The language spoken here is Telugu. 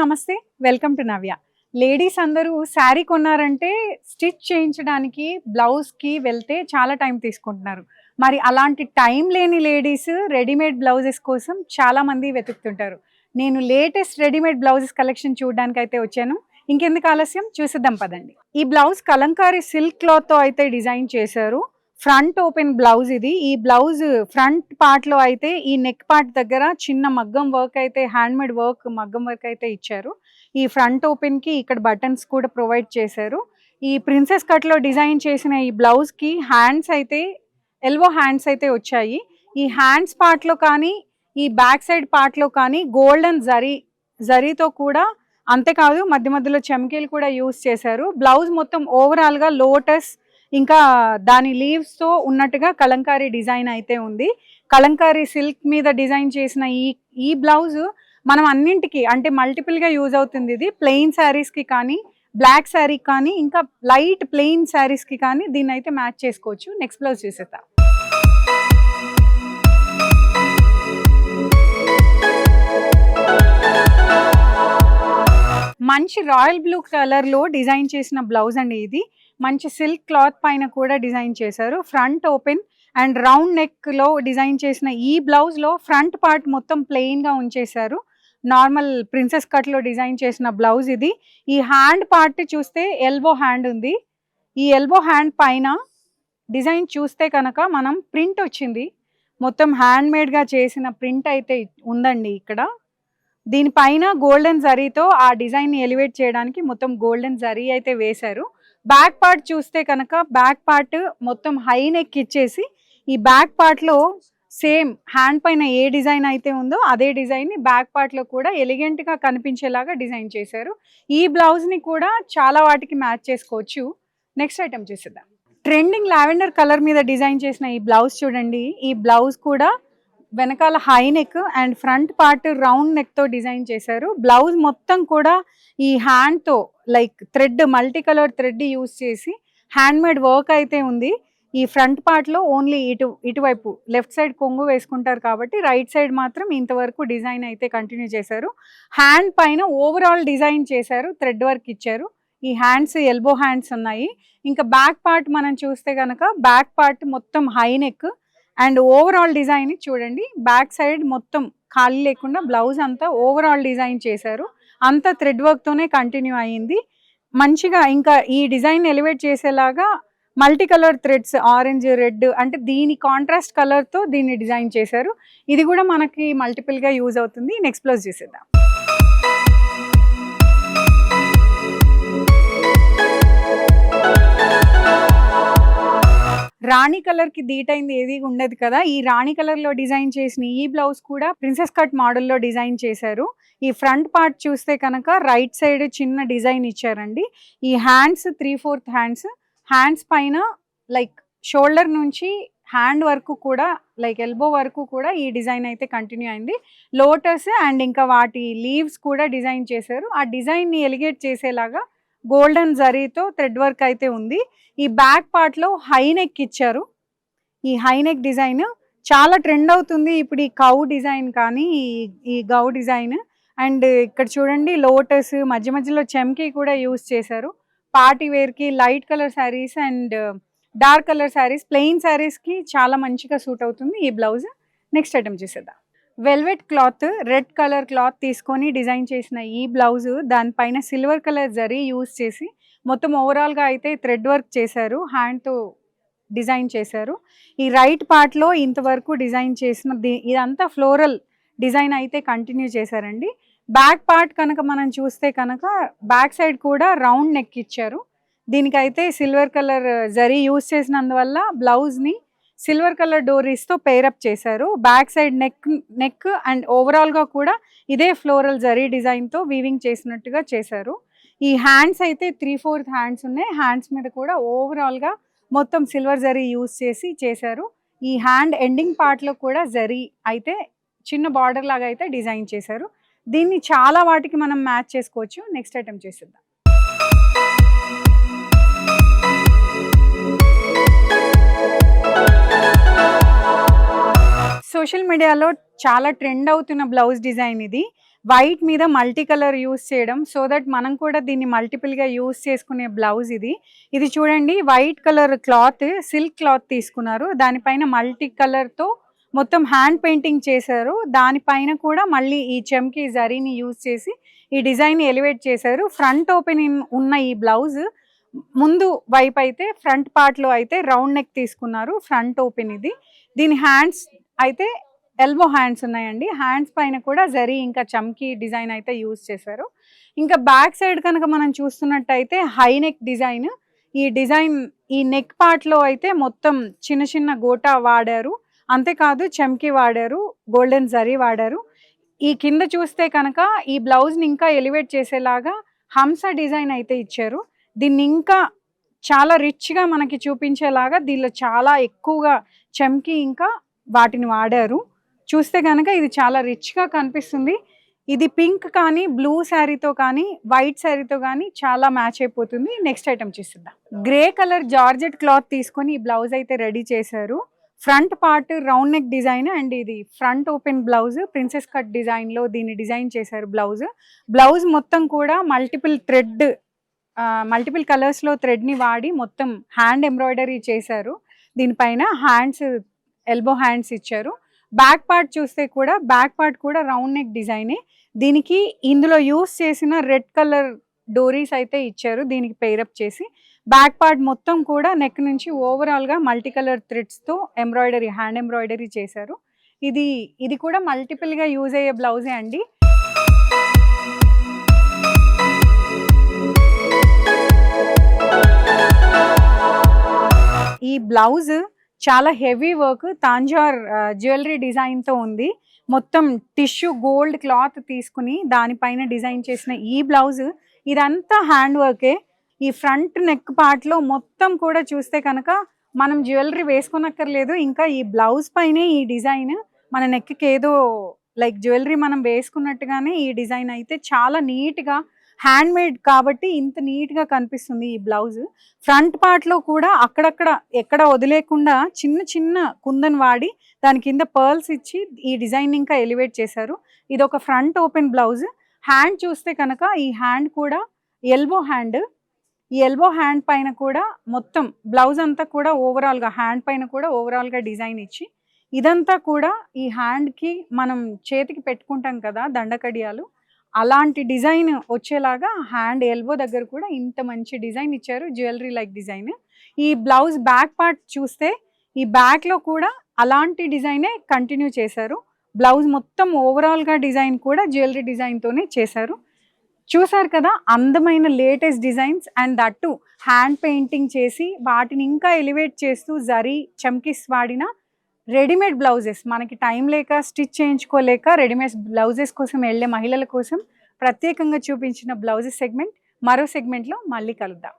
నమస్తే, వెల్కమ్ టు నవ్య. లేడీస్ అందరూ శారీ కొన్నారంటే స్టిచ్ చేయించడానికి బ్లౌజ్కి వెళ్తే చాలా టైం తీసుకుంటున్నారు. మరి అలాంటి టైం లేని లేడీస్ రెడీమేడ్ బ్లౌజెస్ కోసం చాలామంది వెతుకుతుంటారు. నేను లేటెస్ట్ రెడీమేడ్ బ్లౌజెస్ కలెక్షన్ చూడడానికి అయితే వచ్చాను. ఇంకెందుకు ఆలస్యం, చూసిద్దాం పదండి. ఈ బ్లౌజ్ కలంకారీ సిల్క్ క్లాత్తో అయితే డిజైన్ చేశారు. ఫ్రంట్ ఓపెన్ బ్లౌజ్ ఇది. ఈ బ్లౌజ్ ఫ్రంట్ పార్ట్లో అయితే ఈ నెక్ పార్ట్ దగ్గర చిన్న మగ్గం వర్క్ అయితే, హ్యాండ్మేడ్ వర్క్ మగ్గం వర్క్ అయితే ఇచ్చారు. ఈ ఫ్రంట్ ఓపెన్కి ఇక్కడ బటన్స్ కూడా ప్రొవైడ్ చేశారు. ఈ ప్రిన్సెస్ కట్లో డిజైన్ చేసిన ఈ బ్లౌజ్కి హ్యాండ్స్ అయితే ఎల్బో హ్యాండ్స్ అయితే వచ్చాయి. ఈ హ్యాండ్స్ పార్ట్లో కానీ ఈ బ్యాక్ సైడ్ పార్ట్లో కానీ గోల్డెన్ జరీతో కూడా, అంతేకాదు మధ్య మధ్యలో చెమ్కీలు కూడా యూస్ చేశారు. బ్లౌజ్ మొత్తం ఓవరాల్గా లోటస్ ఇంకా దాని లీవ్స్తో ఉన్నట్టుగా కలంకారీ డిజైన్ అయితే ఉంది. కలంకారీ సిల్క్ మీద డిజైన్ చేసిన ఈ బ్లౌజ్ మనం అన్నింటికి అంటే మల్టిపుల్గా యూజ్ అవుతుంది. ఇది ప్లెయిన్ శారీస్కి కానీ, బ్లాక్ శారీకి కానీ, ఇంకా లైట్ ప్లెయిన్ శారీస్కి కానీ దీన్ని అయితే మ్యాచ్ చేసుకోవచ్చు. నెక్స్ట్ బ్లౌజ్ చూసేద్దాం. మంచి రాయల్ బ్లూ కలర్లో డిజైన్ చేసిన బ్లౌజ్ అండి ఇది. మంచి సిల్క్ క్లాత్ పైన కూడా డిజైన్ చేశారు. ఫ్రంట్ ఓపెన్ అండ్ రౌండ్ నెక్లో డిజైన్ చేసిన ఈ బ్లౌజ్లో ఫ్రంట్ పార్ట్ మొత్తం ప్లెయిన్గా ఉంచేశారు. నార్మల్ ప్రిన్సెస్ కట్లో డిజైన్ చేసిన బ్లౌజ్ ఇది. ఈ హ్యాండ్ పార్ట్ చూస్తే ఎల్బో హ్యాండ్ ఉంది. ఈ ఎల్బో హ్యాండ్ పైన డిజైన్ చూస్తే కనుక మనం ప్రింట్ వచ్చింది. మొత్తం హ్యాండ్మేడ్గా చేసిన ప్రింట్ అయితే ఉందండి ఇక్కడ. దీనిపైన గోల్డెన్ జరీతో ఆ డిజైన్ని ఎలివేట్ చేయడానికి మొత్తం గోల్డెన్ జరీ అయితే వేశారు. బ్యాక్ పార్ట్ చూస్తే కనుక బ్యాక్ పార్ట్ మొత్తం హై నెక్ ఇచ్చేసి ఈ బ్యాక్ పార్ట్లో సేమ్ హ్యాండ్ పైన ఏ డిజైన్ అయితే ఉందో అదే డిజైన్ని బ్యాక్ పార్ట్లో కూడా ఎలిగెంట్గా కనిపించేలాగా డిజైన్ చేశారు. ఈ బ్లౌజ్ని కూడా చాలా వాటికి మ్యాచ్ చేసుకోవచ్చు. నెక్స్ట్ ఐటమ్ చూసేద్దాం. ట్రెండింగ్ లావెండర్ కలర్ మీద డిజైన్ చేసిన ఈ బ్లౌజ్ చూడండి. ఈ బ్లౌజ్ కూడా వెనకాల high neck and front part round నెక్తో డిజైన్ చేశారు. బ్లౌజ్ మొత్తం కూడా ఈ హ్యాండ్తో like thread, multi colour thread use చేసి హ్యాండ్మేడ్ వర్క్ అయితే ఉంది. ఈ ఫ్రంట్ పార్ట్లో ఓన్లీ ఇటువైపు లెఫ్ట్ సైడ్ కొంగు వేసుకుంటారు కాబట్టి రైట్ సైడ్ మాత్రం ఇంతవరకు డిజైన్ అయితే కంటిన్యూ చేశారు. హ్యాండ్ పైన ఓవరాల్ డిజైన్ చేశారు, థ్రెడ్ వర్క్ ఇచ్చారు. ఈ హ్యాండ్స్ ఎల్బో హ్యాండ్స్ ఉన్నాయి. ఇంకా బ్యాక్ పార్ట్ మనం చూస్తే కనుక బ్యాక్ పార్ట్ మొత్తం high neck and overall design చూడండి. బ్యాక్ సైడ్ మొత్తం ఖాళీ లేకుండా బ్లౌజ్ అంతా ఓవరాల్ డిజైన్ చేశారు. అంతా థ్రెడ్ వర్క్తోనే కంటిన్యూ అయ్యింది. మంచిగా ఇంకా ఈ డిజైన్ ఎలివేట్ చేసేలాగా multi colour threads, orange, red అంటే దీని కాంట్రాస్ట్ కలర్తో దీన్ని డిజైన్ చేశారు. ఇది కూడా మనకి మల్టిపుల్గా యూజ్ అవుతుంది. నెక్స్ట్ బ్లౌజ్ చూసేద్దాం. రాణి కలర్ కి దీటైంది ఏది ఉండదు కదా. ఈ రాణి కలర్ లో డిజైన్ చేసిన ఈ బ్లౌజ్ కూడా ప్రిన్సెస్ కట్ మోడల్లో డిజైన్ చేశారు. ఈ ఫ్రంట్ పార్ట్ చూస్తే కనుక రైట్ సైడ్ చిన్న డిజైన్ ఇచ్చారండి. ఈ హ్యాండ్స్ 3/4 హ్యాండ్స్ పైన లైక్ షోల్డర్ నుంచి హ్యాండ్ వరకు కూడా లైక్ ఎల్బో వరకు కూడా ఈ డిజైన్ అయితే కంటిన్యూ అయింది. లోటస్ అండ్ ఇంకా వాటి లీవ్స్ కూడా డిజైన్ చేశారు. ఆ డిజైన్ని ఎలిగేట్ చేసేలాగా గోల్డెన్ జరీతో థ్రెడ్ వర్క్ అయితే ఉంది. ఈ బ్యాక్ పార్ట్లో హై నెక్ ఇచ్చారు. ఈ హై నెక్ డిజైన్ చాలా ట్రెండ్ అవుతుంది ఇప్పుడు. ఈ కౌ డిజైన్ కానీ ఈ గౌ డిజైన్ అండ్ ఇక్కడ చూడండి లోటస్, మధ్య మధ్యలో చెమ్కీ కూడా యూస్ చేశారు. పార్టీ వేర్కి, light colour saris and dark colour saris, plain శారీస్కి చాలా మంచిగా సూట్ అవుతుంది ఈ బ్లౌజ్. నెక్స్ట్ ఐటమ్ చూసేద్దాం. Velvet cloth, red colour cloth తీసుకొని డిజైన్ చేసిన ఈ బ్లౌజ్ దానిపైన సిల్వర్ కలర్ జరీ యూస్ చేసి మొత్తం ఓవరాల్గా అయితే థ్రెడ్ వర్క్ చేశారు, హ్యాండ్తో డిజైన్ చేశారు. ఈ రైట్ పార్ట్లో ఇంతవరకు డిజైన్ చేసిన ఇదంతా ఫ్లోరల్ డిజైన్ అయితే కంటిన్యూ చేశారండి. బ్యాక్ పార్ట్ కనుక మనం చూస్తే కనుక బ్యాక్ సైడ్ కూడా రౌండ్ నెక్ ఇచ్చారు. దీనికైతే సిల్వర్ కలర్ జరీ యూస్ చేసినందువల్ల బ్లౌజ్ని సిల్వర్ కలర్ డోరీస్తో పేరప్ చేశారు. బ్యాక్ సైడ్ నెక్ అండ్ ఓవరాల్గా కూడా ఇదే ఫ్లోరల్ జరీ డిజైన్తో వీవింగ్ చేసినట్టుగా చేశారు. ఈ హ్యాండ్స్ అయితే 3/4 హ్యాండ్స్ ఉన్నాయి. హ్యాండ్స్ మీద కూడా ఓవరాల్గా మొత్తం సిల్వర్ జరీ యూస్ చేసి చేశారు. ఈ హ్యాండ్ ఎండింగ్ పార్ట్లో కూడా జరీ అయితే చిన్న బార్డర్ లాగా అయితే డిజైన్ చేశారు. దీన్ని చాలా వాటికి మనం మ్యాచ్ చేసుకోవచ్చు. నెక్స్ట్ ఐటమ్ చేసేద్దాం. సోషల్ మీడియాలో చాలా ట్రెండ్ అవుతున్న బ్లౌజ్ డిజైన్ ఇది. వైట్ మీద మల్టీ కలర్ యూస్ చేయడం, సో దట్ మనం కూడా దీన్ని మల్టిపుల్గా యూస్ చేసుకునే బ్లౌజ్ ఇది. ఇది చూడండి, white colour cloth, silk cloth తీసుకున్నారు, దానిపైన మల్టీ కలర్తో మొత్తం హ్యాండ్ పెయింటింగ్ చేశారు. దానిపైన కూడా మళ్ళీ ఈ చెమ్కి జరీని యూజ్ చేసి ఈ డిజైన్ ఎలివేట్ చేశారు. ఫ్రంట్ ఓపెన్ ఉన్న ఈ బ్లౌజ్ ముందు వైపు అయితే, ఫ్రంట్ పార్ట్లో అయితే రౌండ్ నెక్ తీసుకున్నారు, ఫ్రంట్ ఓపెన్ ఇది. దీని హ్యాండ్స్ అయితే ఎల్బో హ్యాండ్స్ ఉన్నాయండి. హ్యాండ్స్ పైన కూడా జరీ ఇంకా చమ్కీ డిజైన్ అయితే యూజ్ చేశారు. ఇంకా బ్యాక్ సైడ్ కనుక మనం చూస్తున్నట్టయితే హై నెక్ డిజైన్. ఈ డిజైన్ ఈ నెక్ పార్ట్లో అయితే మొత్తం చిన్న చిన్న గోటా వాడారు, అంతేకాదు చమ్కీ వాడారు, గోల్డెన్ జరీ వాడారు. ఈ కింద చూస్తే కనుక ఈ బ్లౌజ్ని ఇంకా ఎలివేట్ చేసేలాగా హంస డిజైన్ అయితే ఇచ్చారు. దీన్ని ఇంకా చాలా రిచ్గా మనకి చూపించేలాగా దీనిలో చాలా ఎక్కువగా చమ్కీ ఇంకా వాటిని వాడారు. చూస్తే కనుక ఇది చాలా రిచ్గా కనిపిస్తుంది. ఇది పింక్ కానీ బ్లూ శారీతో కానీ వైట్ శారీతో కానీ చాలా మ్యాచ్ అయిపోతుంది. నెక్స్ట్ ఐటమ్ చూసిద్దాం. గ్రే కలర్ జార్జెట్ క్లాత్ తీసుకొని ఈ బ్లౌజ్ అయితే రెడీ చేశారు. Front part round neck design and ఇది front open blouse, princess cut డిజైన్లో దీన్ని డిజైన్ చేశారు. బ్లౌజ్ మొత్తం కూడా మల్టిపుల్ కలర్స్లో థ్రెడ్ని వాడి మొత్తం హ్యాండ్ ఎంబ్రాయిడరీ చేశారు. దీనిపైన హ్యాండ్స్ ఎల్బో హ్యాండ్స్ ఇచ్చారు. బ్యాక్ పార్ట్ చూస్తే కూడా బ్యాక్ పార్ట్ కూడా రౌండ్ నెక్ డిజైనే. దీనికి ఇందులో యూస్ చేసిన రెడ్ కలర్ డోరీస్ అయితే ఇచ్చారు దీనికి పెయిరప్ చేసి. బ్యాక్ పార్ట్ మొత్తం కూడా నెక్ నుంచి ఓవరాల్గా మల్టీ కలర్ థ్రెడ్స్తో ఎంబ్రాయిడరీ, హ్యాండ్ ఎంబ్రాయిడరీ చేశారు. ఇది కూడా మల్టిపుల్గా యూజ్ అయ్యే బ్లౌజే అండి. ఈ బ్లౌజ్ చాలా హెవీ వర్క్, తాంజార్ జ్యువెలరీ డిజైన్తో ఉంది. మొత్తం టిష్యూ గోల్డ్ క్లాత్ తీసుకుని దానిపైన డిజైన్ చేసిన ఈ బ్లౌజ్ ఇదంతా హ్యాండ్ వర్కే. ఈ ఫ్రంట్ నెక్ పార్ట్లో మొత్తం కూడా చూస్తే కనుక మనం జ్యువెలరీ వేసుకోనక్కర్లేదు. ఇంకా ఈ బ్లౌజ్ పైనే ఈ డిజైన్ మన నెక్కి ఏదో లైక్ జ్యువెలరీ మనం వేసుకున్నట్టుగానే ఈ డిజైన్ అయితే చాలా నీట్గా హ్యాండ్ మేడ్ కాబట్టి ఇంత నీట్గా కనిపిస్తుంది ఈ బ్లౌజ్. ఫ్రంట్ పార్ట్లో కూడా అక్కడక్కడ ఎక్కడ వదిలేకుండా చిన్న చిన్న కుందన్ వాడి దాని కింద పర్ల్స్ ఇచ్చి ఈ డిజైన్ ఇంకా ఎలివేట్ చేశారు. ఇది ఒక ఫ్రంట్ ఓపెన్ బ్లౌజ్. హ్యాండ్ చూస్తే కనుక ఈ హ్యాండ్ కూడా ఎల్బో హ్యాండ్. ఈ ఎల్బో హ్యాండ్ పైన కూడా మొత్తం బ్లౌజ్ అంతా కూడా ఓవరాల్గా హ్యాండ్ పైన కూడా ఓవరాల్గా డిజైన్ ఇచ్చి ఇదంతా కూడా ఈ హ్యాండ్కి మనం చేతికి పెట్టుకుంటాం కదా దండకడియాలు, అలాంటి డిజైన్ వచ్చేలాగా హ్యాండ్ ఎల్బో దగ్గర కూడా ఇంత మంచి డిజైన్ ఇచ్చారు, జ్యువెలరీ లైక్ డిజైన్. ఈ బ్లౌజ్ బ్యాక్ పార్ట్ చూస్తే ఈ బ్యాక్లో కూడా అలాంటి డిజైనే కంటిన్యూ చేశారు. బ్లౌజ్ మొత్తం ఓవరాల్గా డిజైన్ కూడా జ్యువెలరీ డిజైన్తోనే చేశారు. చూసారు కదా అందమైన latest designs and that hand painting చేసి వాటిని ఇంకా ఎలివేట్ చేస్తూ జరీ చమ్కీస్ వాడిన రెడీమేడ్ బ్లౌజెస్. మనకి టైం లేక స్టిచ్ చేయించుకోలేక రెడీమేడ్ బ్లౌజెస్ కోసం వెళ్ళే మహిళల కోసం ప్రత్యేకంగా చూపించిన బ్లౌజెస్ సెగ్మెంట్. మరో సెగ్మెంట్లో మళ్ళీ కలుద్దాం.